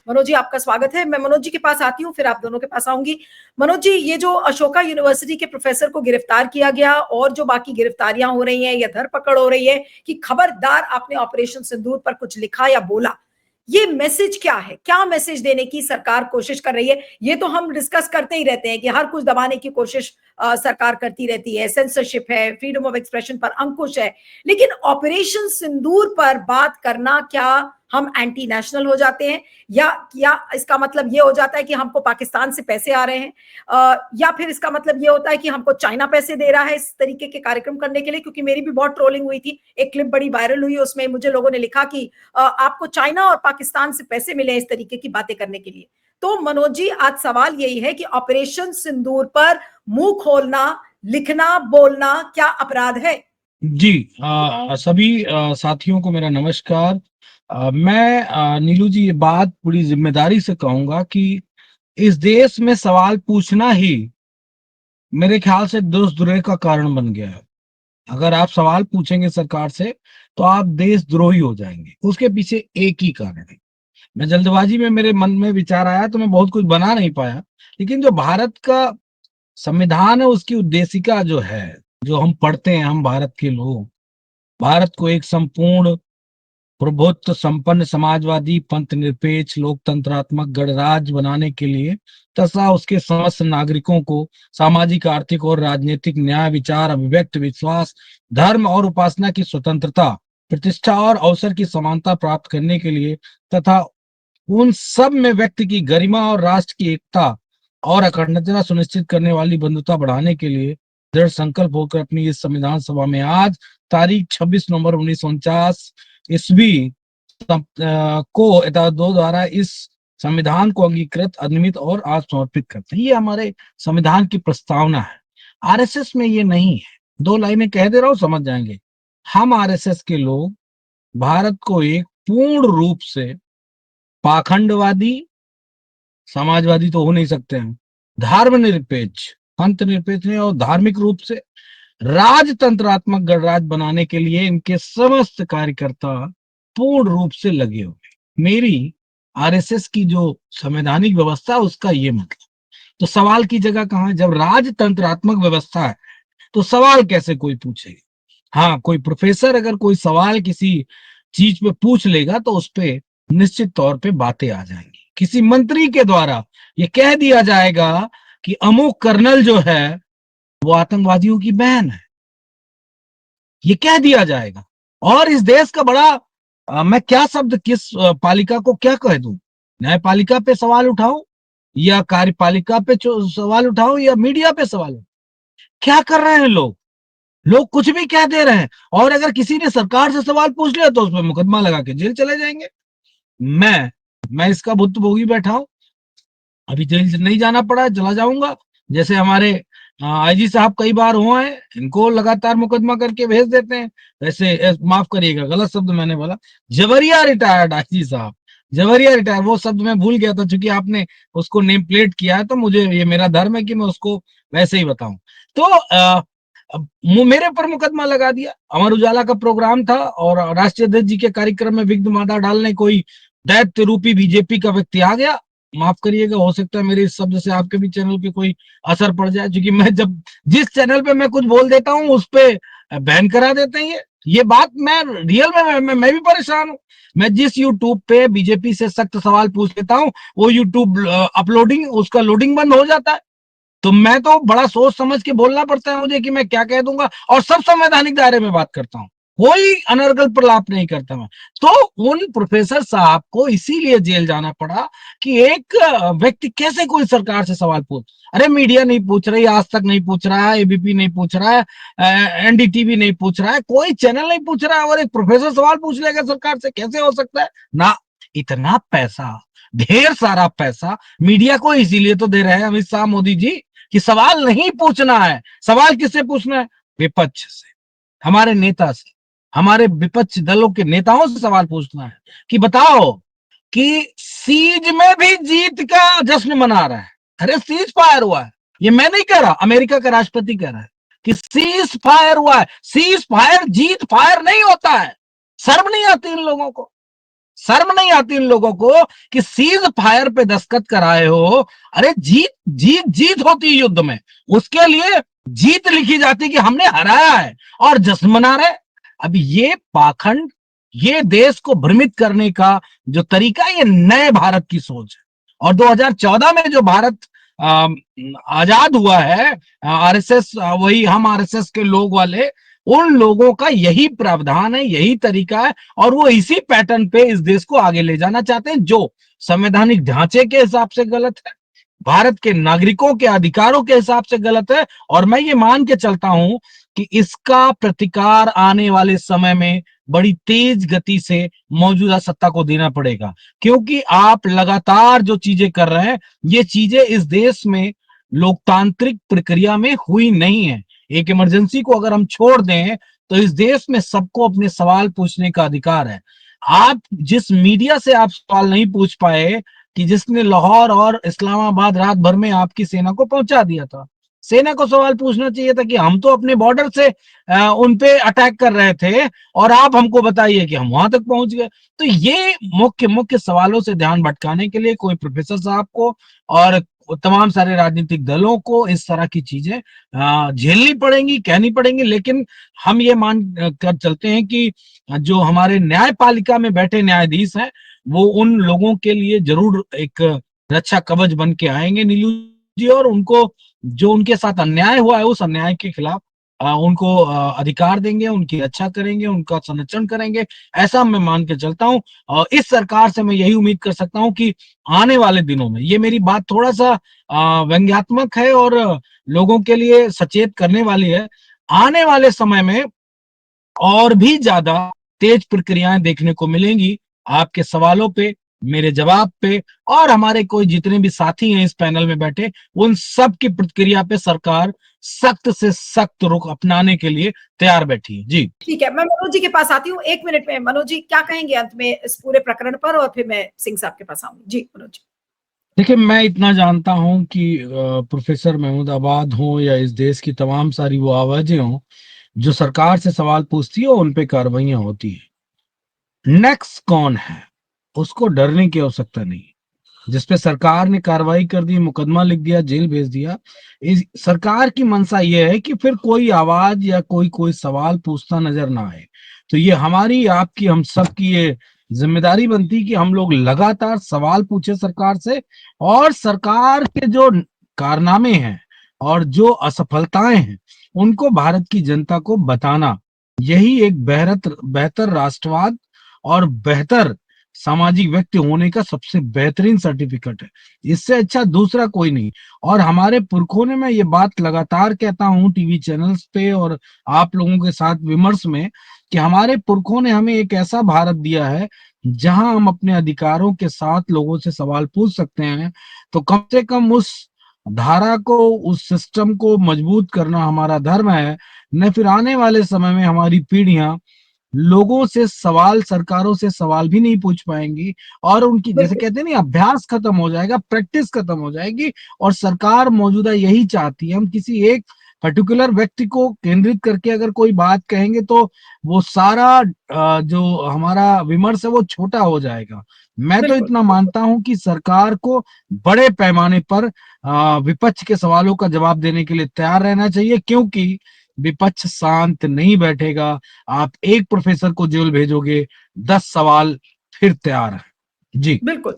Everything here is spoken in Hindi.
मनोज जी, आपका स्वागत है। मैं मनोज जी के पास आती हूँ, फिर आप दोनों के पास आऊंगी। मनोज जी, ये जो अशोका यूनिवर्सिटी के प्रोफेसर को गिरफ्तार किया गया और जो बाकी गिरफ्तारियां हो रही हैं या धरपकड़ हो रही है कि खबरदार आपने ऑपरेशन सिंदूर पर कुछ लिखा या बोला, ये मैसेज क्या है? क्या मैसेज देने की सरकार कोशिश कर रही है? ये तो हम डिस्कस करते ही रहते हैं कि हर कुछ दबाने की कोशिश सरकार करती रहती है, सेंसरशिप है, फ्रीडम ऑफ एक्सप्रेशन पर अंकुश है, लेकिन ऑपरेशन सिंदूर पर बात करना, क्या हम एंटी नेशनल हो जाते हैं या इसका मतलब ये हो जाता है कि हमको पाकिस्तान से पैसे आ रहे हैं, या फिर इसका मतलब ये होता है कि हमको चाइना पैसे दे रहा है इस तरीके के कार्यक्रम करने के लिए? क्योंकि मेरी भी बहुत ट्रोलिंग हुई थी, एक क्लिप बड़ी वायरल हुई, उसमें मुझे लोगों ने लिखा कि आपको चाइना और पाकिस्तान से पैसे मिले इस तरीके की बातें करने के लिए। तो मनोज जी, आज सवाल यही है कि ऑपरेशन सिंदूर पर मुंह खोलना, लिखना, बोलना क्या अपराध है? जी, सभी साथियों को मेरा नमस्कार। मैं नीलू जी, ये बात पूरी जिम्मेदारी से कहूंगा कि इस देश में सवाल पूछना ही मेरे ख्याल से देशद्रोह का कारण बन गया है। अगर आप सवाल पूछेंगे सरकार से तो आप देशद्रोही हो जाएंगे। उसके पीछे एक ही कारण है। मैं जल्दबाजी में मेरे मन में विचार आया तो मैं बहुत कुछ बना नहीं पाया, लेकिन जो भारत का संविधान है उसकी उद्देशिका जो है, जो हम पढ़ते हैं, हम भारत के लोग, भारत को एक संपूर्ण प्रभुत्व संपन्न समाजवादी पंथ निरपेक्ष लोकतंत्रात्मक गणराज्य बनाने के लिए तथा उसके समस्त नागरिकों को सामाजिक आर्थिक और राजनीतिक न्याय विचार अभिव्यक्ति विश्वास धर्म और उपासना की स्वतंत्रता प्रतिष्ठा और अवसर की समानता प्राप्त करने के लिए तथा उन सब में व्यक्ति की गरिमा और राष्ट्र की एकता और अखंडता सुनिश्चित करने वाली बंधुता बढ़ाने के लिए दृढ़ संकल्प होकर अपनी इस संविधान सभा में आज तारीख 26 नवंबर 1949 ईस्वी को दो द्वारा इस संविधान को अंगीकृत अधिनियमित और आज समर्पित करते हैं। ये हमारे संविधान की प्रस्तावना है। आरएसएस में ये नहीं है। दो लाइनें कह दे रहा हूं, समझ जाएंगे। हम आरएसएस के लोग भारत को एक पूर्ण रूप से पाखंडवादी, समाजवादी तो हो नहीं सकते हैं, धर्मनिरपेक्ष, पंथ निरपेक्ष नहीं और धार्मिक रूप से राजतंत्रात्मक गणराज्य बनाने के लिए इनके समस्त कार्यकर्ता पूर्ण रूप से लगे हुए। मेरी आरएसएस की जो संवैधानिक व्यवस्था है उसका ये मतलब। तो सवाल की जगह कहां है? जब राजतंत्रात्मक व्यवस्था है तो सवाल कैसे कोई पूछेगा? हाँ, कोई प्रोफेसर अगर कोई सवाल किसी चीज पे पूछ लेगा तो उस पे निश्चित तौर पे बातें आ जाएंगी। किसी मंत्री के द्वारा ये कह दिया जाएगा कि अमुक कर्नल जो है वो आतंकवादियों की बहन है, ये कह दिया जाएगा। और इस देश का बड़ा मैं क्या शब्द किस पालिका को क्या कह दूं? न्यायपालिका पे सवाल उठाऊं या कार्यपालिका पे सवाल उठाऊं या मीडिया पे सवाल उठाऊं? क्या कर रहे हैं लोग? लोग कुछ भी कह दे रहे हैं और अगर किसी ने सरकार से सवाल पूछ लिया तो उस पर मुकदमा लगा के जेल चले जाएंगे। मैं इसका भुक्तभोगी बैठा हूं। अभी जेल नहीं जाना पड़ा, चला जाऊंगा। जैसे हमारे आईजी साहब कई बार हुआ है, इनको लगातार मुकदमा करके भेज देते हैं। वैसे माफ करिएगा, गलत शब्द मैंने बोला, जबरिया रिटायर्ड आईजी साहब, जबरिया रिटायर्ड, वो शब्द मैं भूल गया था। चूंकि आपने उसको नेम प्लेट किया है तो मुझे ये मेरा धर्म है कि मैं उसको वैसे ही बताऊं। तो मेरे ऊपर मुकदमा लगा दिया। अमर उजाला का प्रोग्राम था और राष्ट्रीय अध्यक्ष जी के कार्यक्रम में विघ्न बाधा डालने कोई दैत्य रूपी बीजेपी का व्यक्ति आ गया। माफ करिएगा, हो सकता है मेरे इस शब्द से आपके भी चैनल पे कोई असर पड़ जाए, क्योंकि मैं जब जिस चैनल पे मैं कुछ बोल देता हूँ उस पे बैन करा देते हैं। ये बात मैं रियल में मैं भी परेशान हूँ। मैं जिस यूट्यूब पे बीजेपी से सख्त सवाल पूछ लेता हूँ वो यूट्यूब अपलोडिंग उसका लोडिंग बंद हो जाता है। तो मैं तो बड़ा सोच समझ के बोलना पड़ता है मुझे कि मैं क्या कह दूंगा, और सब संवैधानिक दायरे में बात करता हूँ, कोई अनर्गल प्रलाप नहीं करता मैं। तो उन प्रोफेसर साहब को इसीलिए जेल जाना पड़ा कि एक व्यक्ति कैसे कोई सरकार से सवाल पूछ। अरे मीडिया नहीं पूछ रही, आज तक नहीं पूछ रहा है, एबीपी नहीं पूछ रहा है, एनडीटीवी नहीं पूछ रहा है, कोई चैनल नहीं पूछ रहा है, और एक प्रोफेसर सवाल पूछ लेगा सरकार से, कैसे हो सकता है? ना, इतना पैसा, ढेर सारा पैसा मीडिया को इसीलिए तो दे रहे हैं अमित शाह मोदी जी कि सवाल नहीं पूछना है। सवाल किससे पूछना है? विपक्ष से, हमारे नेता से, हमारे विपक्ष दलों के नेताओं से सवाल पूछना है कि बताओ कि सीज में भी जीत का जश्न मना रहा है। अरे सीज फायर हुआ है, ये मैं नहीं कह रहा, अमेरिका का राष्ट्रपति कह रहा है कि सीज फायर हुआ है। सीज फायर जीत फायर नहीं होता है। शर्म नहीं आती इन लोगों को? शर्म नहीं आती इन लोगों को कि सीज फायर पे दस्तखत कराए हो? अरे जीत जीत जीत होती है युद्ध में, उसके लिए जीत लिखी जाती कि हमने हराया है और जश्न मना रहे। अब ये पाखंड, ये देश को भ्रमित करने का जो तरीका है, ये नए भारत की सोच है। और 2014 में जो भारत अ, आजाद हुआ है, आरएसएस, वही हम आरएसएस के लोग वाले, उन लोगों का यही प्रावधान है, यही तरीका है, और वो इसी पैटर्न पे इस देश को आगे ले जाना चाहते हैं, जो संवैधानिक ढांचे के हिसाब से गलत है, भारत के नागरिकों के अधिकारों के हिसाब से गलत है। और मैं ये मान के चलता हूं कि इसका प्रतिकार आने वाले समय में बड़ी तेज गति से मौजूदा सत्ता को देना पड़ेगा, क्योंकि आप लगातार जो चीजें कर रहे हैं, ये चीजें इस देश में लोकतांत्रिक प्रक्रिया में हुई नहीं है। एक इमरजेंसी को अगर हम छोड़ दें, तो इस देश में सबको अपने सवाल पूछने का अधिकार है। आप जिस मीडिया से आप सवाल नहीं पूछ पाए, कि जिसने लाहौर और इस्लामाबाद रात भर में आपकी सेना को पहुंचा दिया था, सेना को सवाल पूछना चाहिए था कि हम तो अपने बॉर्डर से उन पे अटैक कर रहे थे, और आप हमको बताइए कि हम वहां तक पहुंच गए। तो ये मुख्य मुख्य सवालों से ध्यान भटकाने के लिए कोई प्रोफेसर साहब को और तमाम सारे राजनीतिक दलों को इस तरह की चीजें झेलनी पड़ेंगी, कहनी पड़ेंगी। लेकिन हम ये मान कर चलते हैं कि जो हमारे न्यायपालिका में बैठे न्यायाधीश हैं, वो उन लोगों के लिए जरूर एक रक्षा कवच बन के आएंगे, नीलू जी, और उनको जो उनके साथ अन्याय हुआ है, उस अन्याय के खिलाफ उनको अधिकार देंगे, उनकी रक्षा करेंगे, उनका संरक्षण करेंगे। ऐसा मैं मान के चलता हूँ। और इस सरकार से मैं यही उम्मीद कर सकता हूँ कि आने वाले दिनों में, ये मेरी बात थोड़ा सा व्यंग्यात्मक है और लोगों के लिए सचेत करने वाली है, आने वाले समय में और भी ज्यादा तेज प्रक्रियाएं देखने को मिलेंगी आपके सवालों पे, मेरे जवाब पे, और हमारे कोई जितने भी साथी हैं इस पैनल में बैठे, उन सब की प्रतिक्रिया पे सरकार सख्त से सख्त रुख अपनाने के लिए तैयार बैठी है। जी ठीक है, मैं मनोज जी के पास आती हूँ 1 मिनट में। मनोज जी क्या कहेंगे अंत में इस पूरे प्रकरण पर, और फिर मैं सिंह साहब के पास आऊंगी। जी मनोज जी। देखिए, मैं इतना जानता हूं कि प्रोफेसर महमूदाबाद हो या इस देश की तमाम सारी वो आवाजें हों जो सरकार से सवाल पूछती है, उन पे कार्रवाइयां होती है। नेक्स्ट कौन है, उसको डरने की आवश्यकता नहीं। जिसपे सरकार ने कार्रवाई कर दी, मुकदमा लिख दिया, जेल भेज दिया, इस सरकार की मंशा यह है कि फिर कोई आवाज या कोई कोई सवाल पूछता नजर ना आए। तो ये हमारी, आपकी, हम सब की ये जिम्मेदारी बनती कि हम लोग लगातार सवाल पूछे सरकार से, और सरकार के जो कारनामे हैं और जो असफलताएं हैं, उनको भारत की जनता को बताना, यही एक बेहतर बेहतर राष्ट्रवाद और बेहतर सामाजिक व्यक्ति होने का सबसे बेहतरीन सर्टिफिकेट है। इससे अच्छा दूसरा कोई नहीं। और हमारे पुरखों ने, मैं ये बात लगातार कहता हूँ टीवी चैनल्स पे और आप लोगों के साथ विमर्श में, कि हमारे पुरखों ने हमें एक ऐसा भारत दिया है जहां हम अपने अधिकारों के साथ लोगों से सवाल पूछ सकते हैं। तो कम से कम उस धारा को, उस सिस्टम को मजबूत करना हमारा धर्म है। न फिर आने वाले समय में हमारी पीढ़ियां लोगों से सवाल, सरकारों से सवाल भी नहीं पूछ पाएंगी, और उनकी, जैसे बिल्कुल कहते हैं ना, अभ्यास खत्म हो जाएगा, प्रैक्टिस खत्म हो जाएगी। और सरकार मौजूदा यही चाहती है, हम किसी एक पर्टिकुलर व्यक्ति को केंद्रित करके अगर कोई बात कहेंगे, तो वो सारा जो हमारा विमर्श है वो छोटा हो जाएगा। मैं तो बिल्कुल इतना बिल्कुल। मानता हूं कि सरकार को बड़े पैमाने पर विपक्ष के सवालों का जवाब देने के लिए तैयार रहना चाहिए, क्योंकि विपक्ष शांत नहीं बैठेगा। आप एक प्रोफेसर को जेल भेजोगे, 10 सवाल फिर तैयार है। जी बिल्कुल